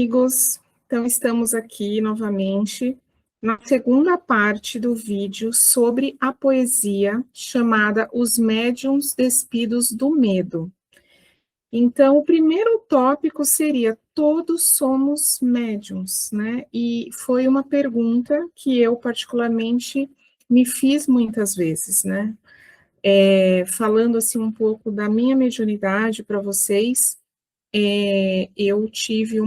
amigos! Então, estamos aqui novamente na segunda parte do vídeo sobre a poesia chamada Os Médiuns Despidos do Medo. Então, o primeiro tópico seria: todos somos médiuns, né? E foi uma pergunta que eu, particularmente, me fiz muitas vezes, né? Falando assim um pouco da minha mediunidade para vocês, eu tive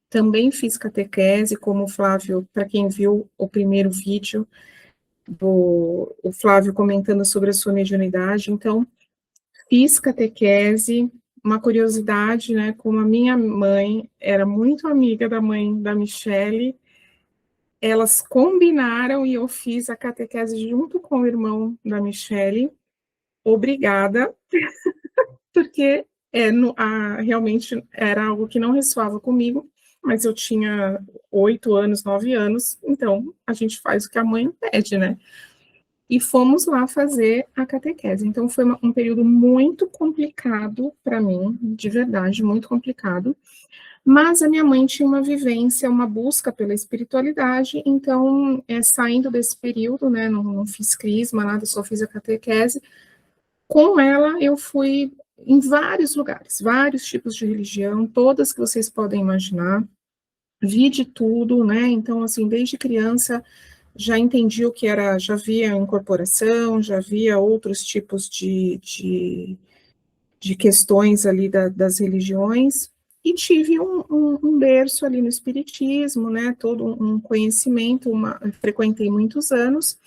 também fiz catequese, como o Flávio, para quem viu o primeiro vídeo, o Flávio comentando sobre a sua mediunidade, então, fiz catequese, uma curiosidade, né, como a minha mãe era muito amiga da mãe da Michele, elas combinaram e eu fiz a catequese junto com o irmão da Michele, obrigada, porque realmente era algo que não ressoava comigo, mas eu tinha 8 anos, 9 anos, então a gente faz o que a mãe pede, né? E fomos lá fazer a catequese. Então foi um período muito complicado para mim, de verdade, muito complicado. Mas a minha mãe tinha uma vivência, uma busca pela espiritualidade, então, saindo desse período, né, não fiz crisma, nada, só fiz a catequese. Com ela, eu fui em vários lugares, vários tipos de religião, todas que vocês podem imaginar, vi de tudo, né? Então, assim, desde criança já entendi o que era, já via incorporação, já via outros tipos de questões ali das religiões, e tive um berço ali no espiritismo, né? Todo um conhecimento, frequentei muitos anos,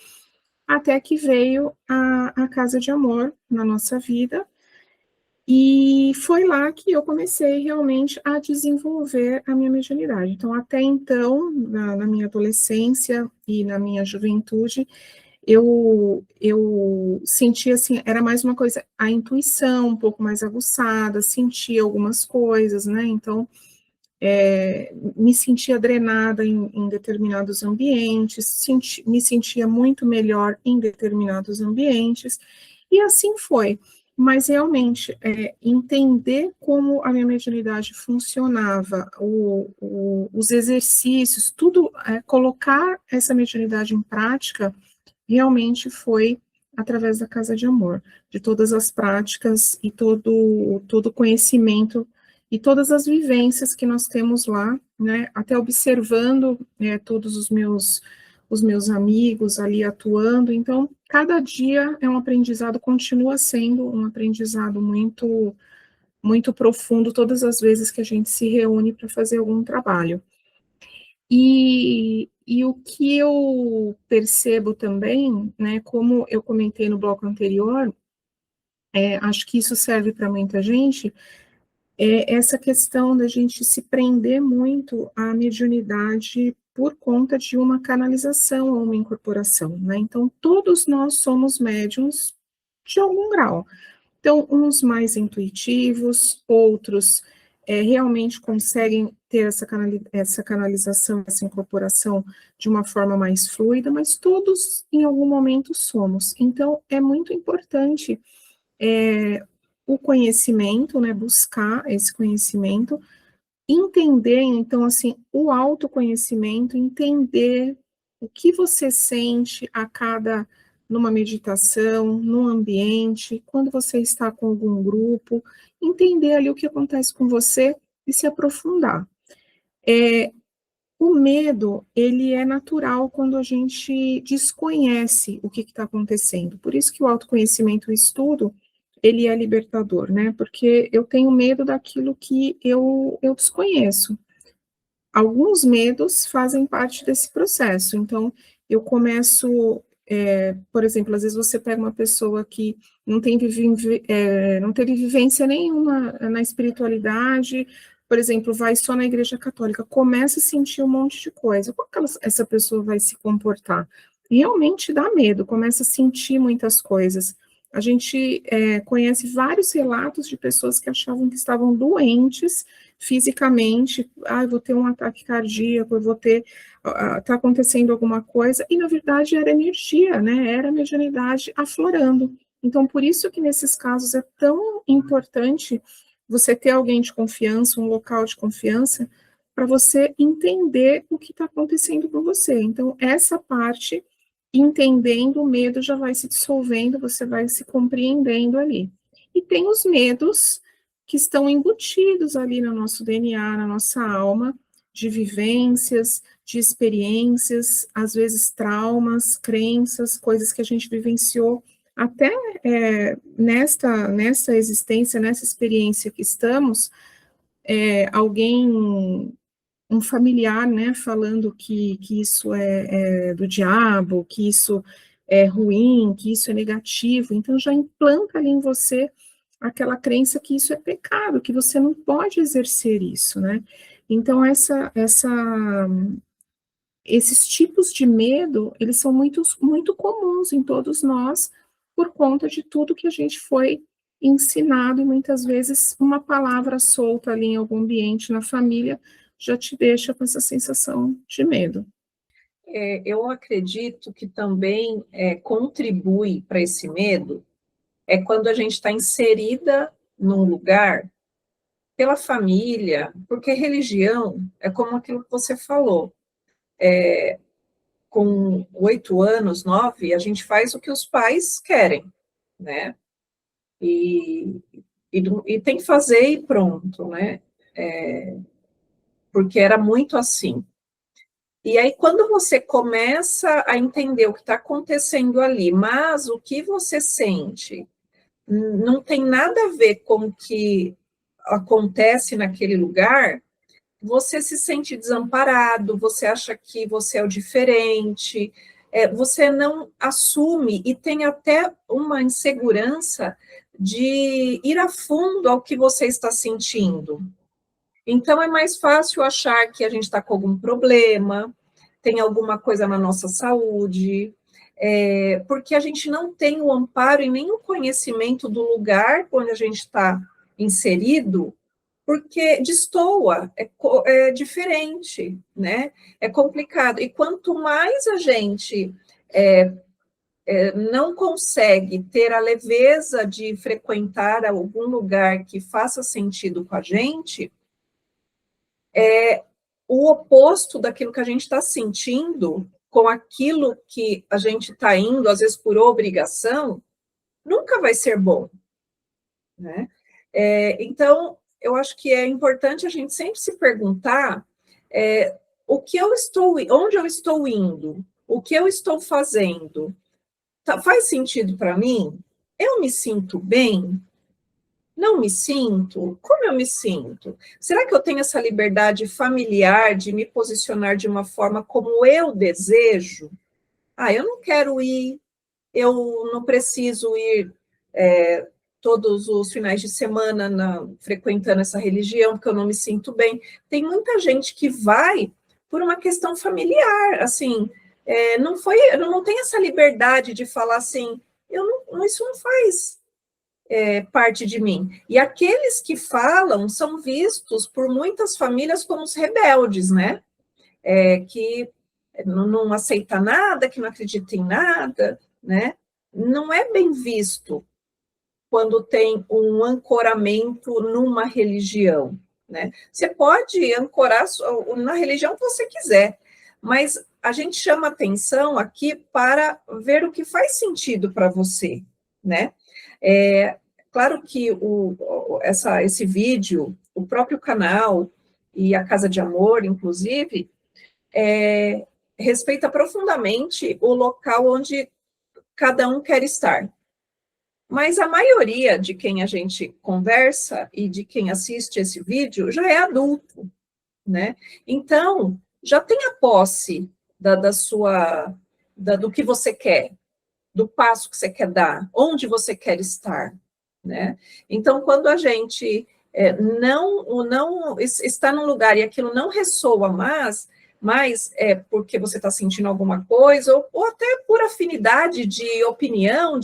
até que veio a Casa de Amor na nossa vida, e foi lá que eu comecei realmente a desenvolver a minha mediunidade. Então, até então, na minha adolescência e na minha juventude, eu sentia assim, era mais uma coisa, a intuição um pouco mais aguçada, sentia algumas coisas, né? Então, me sentia drenada em determinados ambientes, me sentia muito melhor em determinados ambientes, e assim foi. Mas realmente, entender como a minha mediunidade funcionava, os exercícios, tudo, colocar essa mediunidade em prática, realmente foi através da Casa de Amor, de todas as práticas e todo o conhecimento e todas as vivências que nós temos lá, né, até observando todos os meus amigos ali atuando, então, cada dia é um aprendizado, continua sendo um aprendizado muito, muito profundo, todas as vezes que a gente se reúne para fazer algum trabalho. E o que eu percebo também, né, como eu comentei no bloco anterior, acho que isso serve para muita gente, essa questão da gente se prender muito à mediunidade por conta de uma canalização ou uma incorporação, né? Então, todos nós somos médiums de algum grau. Então, uns mais intuitivos, outros realmente conseguem ter essa canalização, essa incorporação de uma forma mais fluida, mas todos, em algum momento, somos. Então, é muito importante o conhecimento, né, buscar esse conhecimento, entender, então, assim, o autoconhecimento, entender o que você sente numa meditação, num ambiente, quando você está com algum grupo, entender ali o que acontece com você e se aprofundar. O medo, ele é natural quando a gente desconhece o que está acontecendo. Por isso que o autoconhecimento, o estudo, ele é libertador, né? Porque eu tenho medo daquilo que eu desconheço. Alguns medos fazem parte desse processo. Então, eu começo, por exemplo, às vezes você pega uma pessoa que não teve vivência nenhuma na espiritualidade, por exemplo, vai só na igreja católica, começa a sentir um monte de coisa. Como que essa pessoa vai se comportar? Realmente dá medo, começa a sentir muitas coisas. A gente conhece vários relatos de pessoas que achavam que estavam doentes fisicamente, eu vou ter um ataque cardíaco, eu vou ter, está acontecendo alguma coisa, e na verdade era energia, né, era a mediunidade aflorando. Então, por isso que nesses casos é tão importante você ter alguém de confiança, um local de confiança, para você entender o que está acontecendo com você. Então, essa parte, entendendo, o medo já vai se dissolvendo, você vai se compreendendo ali. E tem os medos que estão embutidos ali no nosso DNA, na nossa alma, de vivências, de experiências, às vezes traumas, crenças, coisas que a gente vivenciou até nesta existência, nessa experiência que estamos, alguém, um familiar, né, falando que isso é do diabo, que isso é ruim, que isso é negativo, então já implanta ali em você aquela crença que isso é pecado, que você não pode exercer isso, né? Então esses tipos de medo, eles são muito comuns em todos nós, por conta de tudo que a gente foi ensinado, e muitas vezes uma palavra solta ali em algum ambiente na família já te deixa com essa sensação de medo. Eu acredito que também contribui para esse medo quando a gente está inserida num lugar pela família, porque religião é como aquilo que você falou. Com 8 anos, 9, a gente faz o que os pais querem, né? E tem que fazer e pronto, né? Porque era muito assim. E aí, quando você começa a entender o que está acontecendo ali, mas o que você sente não tem nada a ver com o que acontece naquele lugar, você se sente desamparado, você acha que você é o diferente, você não assume e tem até uma insegurança de ir a fundo ao que você está sentindo. Então, é mais fácil achar que a gente está com algum problema, tem alguma coisa na nossa saúde, porque a gente não tem o amparo e nem o conhecimento do lugar onde a gente está inserido, porque destoa, é diferente, né? É complicado. E quanto mais a gente não consegue ter a leveza de frequentar algum lugar que faça sentido com a gente, o oposto daquilo que a gente está sentindo com aquilo que a gente está indo, às vezes por obrigação, nunca vai ser bom, né? Então, eu acho que é importante a gente sempre se perguntar o que eu estou, onde eu estou indo, o que eu estou fazendo, faz sentido para mim? Eu me sinto bem? Não me sinto? Como eu me sinto? Será que eu tenho essa liberdade familiar de me posicionar de uma forma como eu desejo? Eu não quero ir, eu não preciso ir todos os finais de semana frequentando essa religião, porque eu não me sinto bem. Tem muita gente que vai por uma questão familiar, assim, não tem essa liberdade de falar assim, isso não faz parte de mim. E aqueles que falam são vistos por muitas famílias como os rebeldes, né? Que não aceita nada, que não acredita em nada, né? Não é bem visto quando tem um ancoramento numa religião, né? Você pode ancorar na religião que você quiser, mas a gente chama atenção aqui para ver o que faz sentido para você, né? Claro que esse vídeo, o próprio canal e a Casa de Amor, inclusive, respeita profundamente o local onde cada um quer estar. Mas a maioria de quem a gente conversa e de quem assiste esse vídeo já é adulto, né? Então, já tem a posse do que você quer, do passo que você quer dar, onde você quer estar, né? Então, quando a gente não está num lugar e aquilo não ressoa mais porque você está sentindo alguma coisa, ou até por afinidade de opinião,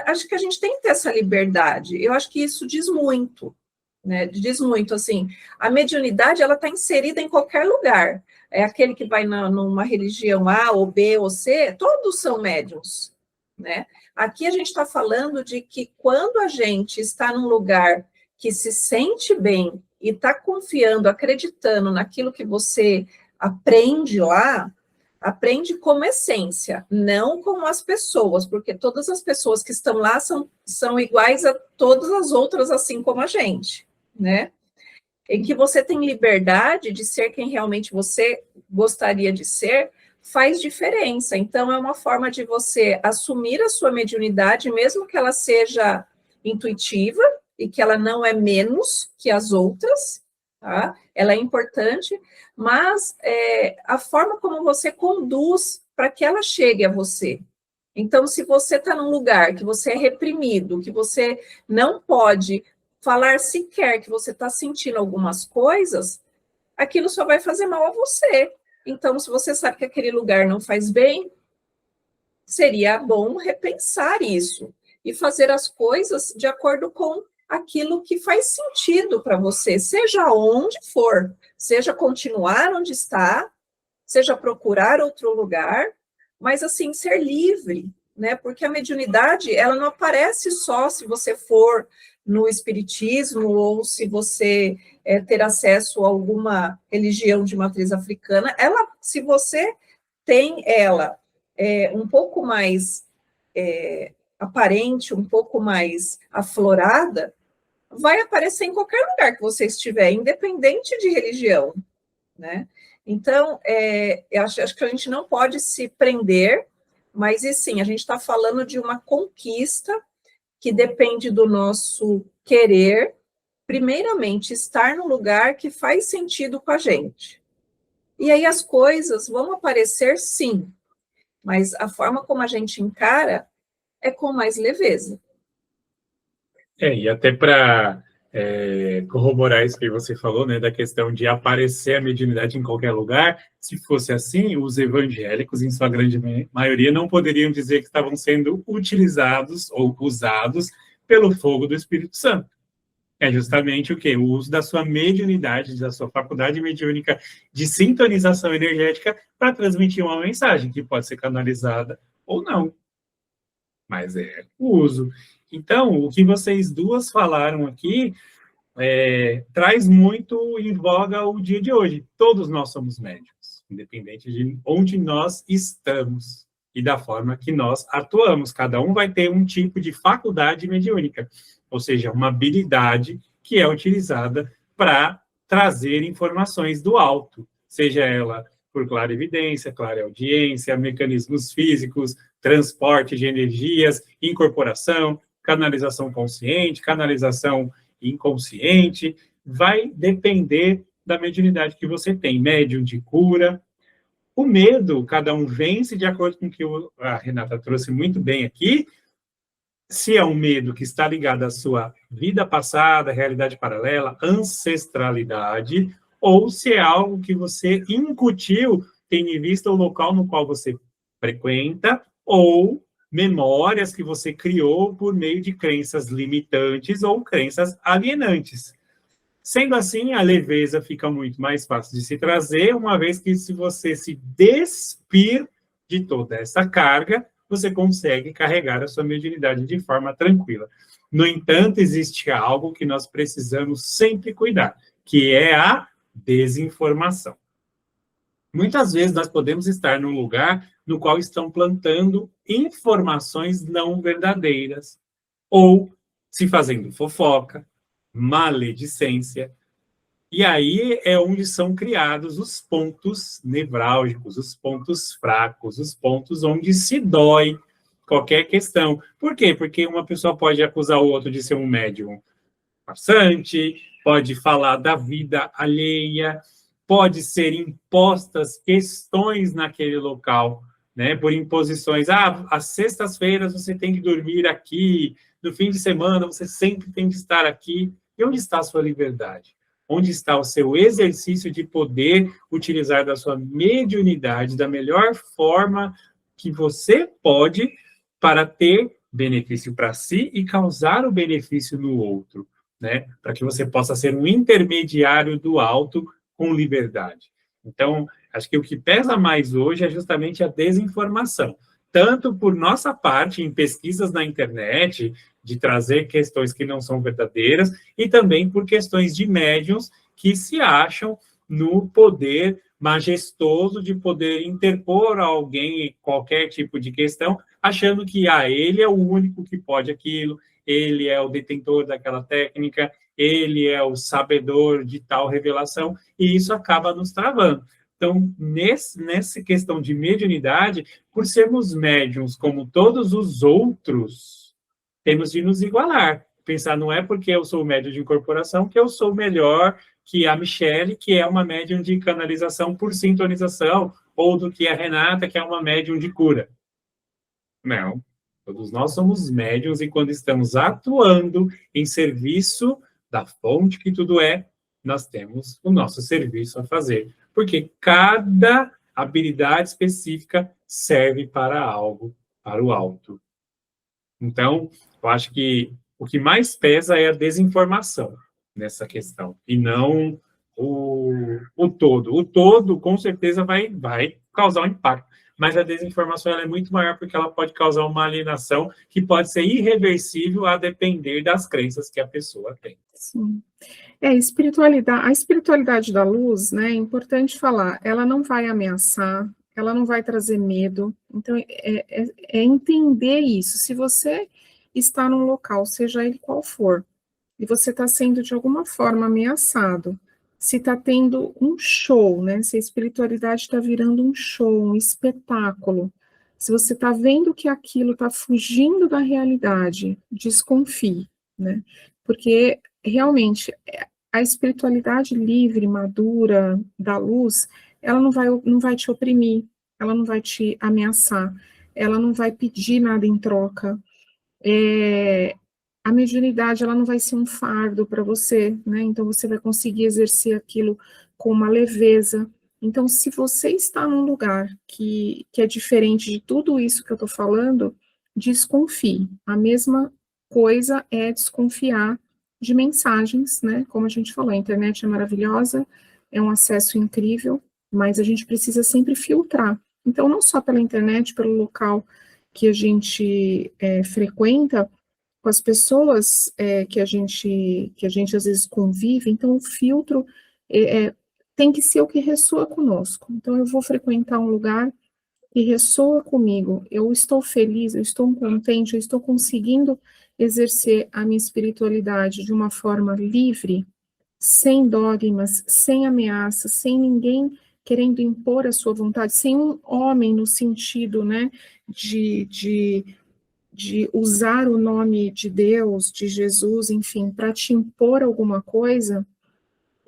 acho que a gente tem que ter essa liberdade. Eu acho que isso diz muito, né? Diz muito, assim, a mediunidade, ela está inserida em qualquer lugar. É aquele que vai numa religião A, ou B, ou C, todos são médiuns, né? Aqui a gente está falando de que quando a gente está num lugar que se sente bem e está confiando, acreditando naquilo que você aprende lá, aprende como essência, não como as pessoas, porque todas as pessoas que estão lá são iguais a todas as outras, assim como a gente, né? Em que você tem liberdade de ser quem realmente você gostaria de ser, faz diferença. Então, é uma forma de você assumir a sua mediunidade, mesmo que ela seja intuitiva e que ela não é menos que as outras, tá? Ela é importante, mas a forma como você conduz para que ela chegue a você. Então, se você está num lugar que você é reprimido, que você não pode falar sequer que você está sentindo algumas coisas, aquilo só vai fazer mal a você. Então, se você sabe que aquele lugar não faz bem, seria bom repensar isso e fazer as coisas de acordo com aquilo que faz sentido para você, seja onde for, seja continuar onde está, seja procurar outro lugar, mas assim, ser livre, né? Porque a mediunidade, ela não aparece só se você for no espiritismo ou se você ter acesso a alguma religião de matriz africana. Ela, se você tem ela um pouco mais aparente, um pouco mais aflorada, vai aparecer em qualquer lugar que você estiver, independente de religião, né? Então, eu acho que a gente não pode se prender, mas e sim, a gente está falando de uma conquista que depende do nosso querer, primeiramente, estar no lugar que faz sentido com a gente. E aí as coisas vão aparecer, sim, mas a forma como a gente encara é com mais leveza. E até para corroborar isso que você falou, né, da questão de aparecer a mediunidade em qualquer lugar, se fosse assim, os evangélicos, em sua grande maioria, não poderiam dizer que estavam sendo utilizados ou usados pelo fogo do Espírito Santo. É justamente o quê? O uso da sua mediunidade, da sua faculdade mediúnica de sintonização energética para transmitir uma mensagem que pode ser canalizada ou não. Mas é o uso. Então, o que vocês duas falaram aqui traz muito em voga o dia de hoje. Todos nós somos médiuns, independente de onde nós estamos e da forma que nós atuamos. Cada um vai ter um tipo de faculdade mediúnica, ou seja, uma habilidade que é utilizada para trazer informações do alto, seja ela por clarividência, clareaudiência, mecanismos físicos, transporte de energias, incorporação, canalização consciente, canalização inconsciente, vai depender da mediunidade que você tem, médium de cura. O medo, cada um vence de acordo com o que a Renata trouxe muito bem aqui. Se é um medo que está ligado à sua vida passada, realidade paralela, ancestralidade, ou se é algo que você incutiu, tendo em vista o local no qual você frequenta, ou memórias que você criou por meio de crenças limitantes ou crenças alienantes. Sendo assim, a leveza fica muito mais fácil de se trazer, uma vez que se você se despir de toda essa carga, você consegue carregar a sua mediunidade de forma tranquila. No entanto, existe algo que nós precisamos sempre cuidar, que é a desinformação. Muitas vezes nós podemos estar num lugar no qual estão plantando informações não verdadeiras, ou se fazendo fofoca, maledicência, e aí é onde são criados os pontos nevrálgicos, os pontos fracos, os pontos onde se dói qualquer questão. Por quê? Porque uma pessoa pode acusar o outro de ser um médium farsante, pode falar da vida alheia, pode ser impostas questões naquele local, né? Por imposições. Às sextas-feiras você tem que dormir aqui, no fim de semana você sempre tem que estar aqui. E onde está a sua liberdade? Onde está o seu exercício de poder utilizar da sua mediunidade da melhor forma que você pode para ter benefício para si e causar o benefício no outro, né? Para que você possa ser um intermediário do alto com liberdade. Então, acho que o que pesa mais hoje é justamente a desinformação. Tanto por nossa parte, em pesquisas na internet, de trazer questões que não são verdadeiras, e também por questões de médiuns que se acham no poder majestoso de poder interpor a alguém qualquer tipo de questão, achando que ele é o único que pode aquilo, ele é o detentor daquela técnica, ele é o sabedor de tal revelação, e isso acaba nos travando. Então, nessa questão de mediunidade, por sermos médiums como todos os outros, temos de nos igualar. Pensar, não é porque eu sou médium de incorporação que eu sou melhor que a Michele, que é uma médium de canalização por sintonização, ou do que a Renata, que é uma médium de cura. Não. Todos nós somos médiuns e quando estamos atuando em serviço da fonte que tudo é, nós temos o nosso serviço a fazer. Porque cada habilidade específica serve para algo, para o alto. Então, eu acho que o que mais pesa é a desinformação nessa questão, e não o todo. O todo, com certeza, vai causar um impacto, mas a desinformação ela é muito maior porque ela pode causar uma alienação que pode ser irreversível a depender das crenças que a pessoa tem. Sim. A espiritualidade da luz, né, é importante falar, ela não vai ameaçar, ela não vai trazer medo, então é entender isso. Se você está num local, seja ele qual for, e você está sendo de alguma forma ameaçado, se está tendo um show, né, se a espiritualidade está virando um show, um espetáculo, se você está vendo que aquilo está fugindo da realidade, desconfie, né, porque realmente a espiritualidade livre, madura, da luz, ela não vai te oprimir, ela não vai te ameaçar, ela não vai pedir nada em troca. A mediunidade, ela não vai ser um fardo para você, né? Então, você vai conseguir exercer aquilo com uma leveza. Então, se você está num lugar que é diferente de tudo isso que eu estou falando, desconfie. A mesma coisa é desconfiar de mensagens, né? Como a gente falou, a internet é maravilhosa, é um acesso incrível, mas a gente precisa sempre filtrar. Então, não só pela internet, pelo local que a gente frequenta, com as pessoas que a gente às vezes convive, então o filtro tem que ser o que ressoa conosco. Então, eu vou frequentar um lugar que ressoa comigo, eu estou feliz, eu estou contente, eu estou conseguindo exercer a minha espiritualidade de uma forma livre, sem dogmas, sem ameaças, sem ninguém querendo impor a sua vontade, sem um homem no sentido, né, de usar o nome de Deus, de Jesus, enfim, para te impor alguma coisa,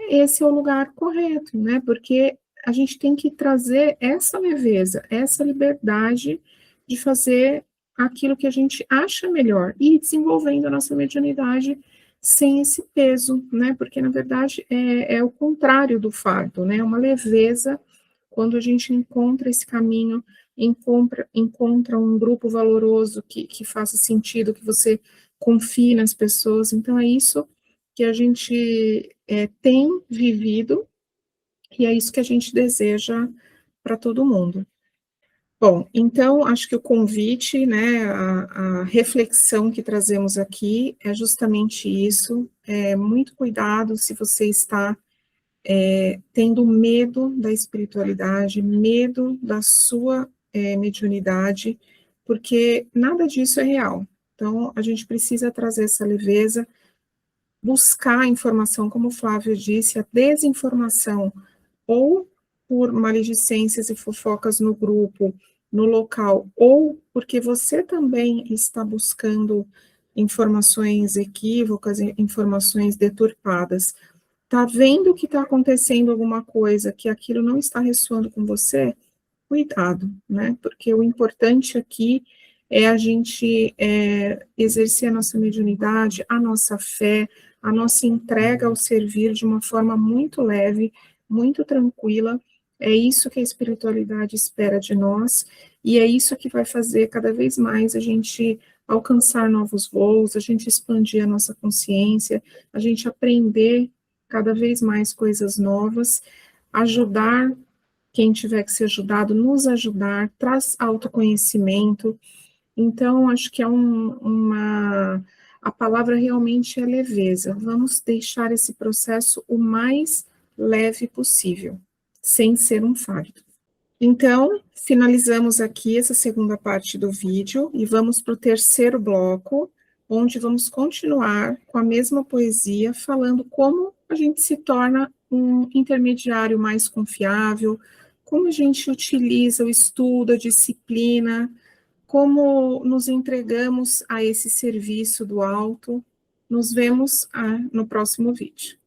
esse é o lugar correto, né? Porque a gente tem que trazer essa leveza, essa liberdade de fazer aquilo que a gente acha melhor e ir desenvolvendo a nossa mediunidade sem esse peso, né? Porque, na verdade, é o contrário do fardo, né? É uma leveza quando a gente encontra esse caminho, encontra um grupo valoroso que faça sentido, que você confie nas pessoas. Então, é isso que a gente tem vivido e é isso que a gente deseja para todo mundo. Bom, então, acho que o convite, né, a reflexão que trazemos aqui é justamente isso, muito cuidado se você está tendo medo da espiritualidade, medo da sua mediunidade, porque nada disso é real. Então, a gente precisa trazer essa leveza, buscar a informação, como o Flávio disse, a desinformação, ou por maledicências e fofocas no grupo, no local, ou porque você também está buscando informações equívocas, informações deturpadas. Está vendo que está acontecendo alguma coisa, que aquilo não está ressoando com você? Cuidado, né? Porque o importante aqui é a gente exercer a nossa mediunidade, a nossa fé, a nossa entrega ao servir de uma forma muito leve, muito tranquila. É isso que a espiritualidade espera de nós, e é isso que vai fazer cada vez mais a gente alcançar novos voos, a gente expandir a nossa consciência, a gente aprender cada vez mais coisas novas, ajudar quem tiver que ser ajudado, nos ajudar, traz autoconhecimento. Então, acho que é A palavra realmente é leveza. Vamos deixar esse processo o mais leve possível, sem ser um fardo. Então, finalizamos aqui essa segunda parte do vídeo e vamos para o terceiro bloco, onde vamos continuar com a mesma poesia, falando como a gente se torna um intermediário mais confiável, como a gente utiliza o estudo, a disciplina, como nos entregamos a esse serviço do alto. Nos vemos no próximo vídeo.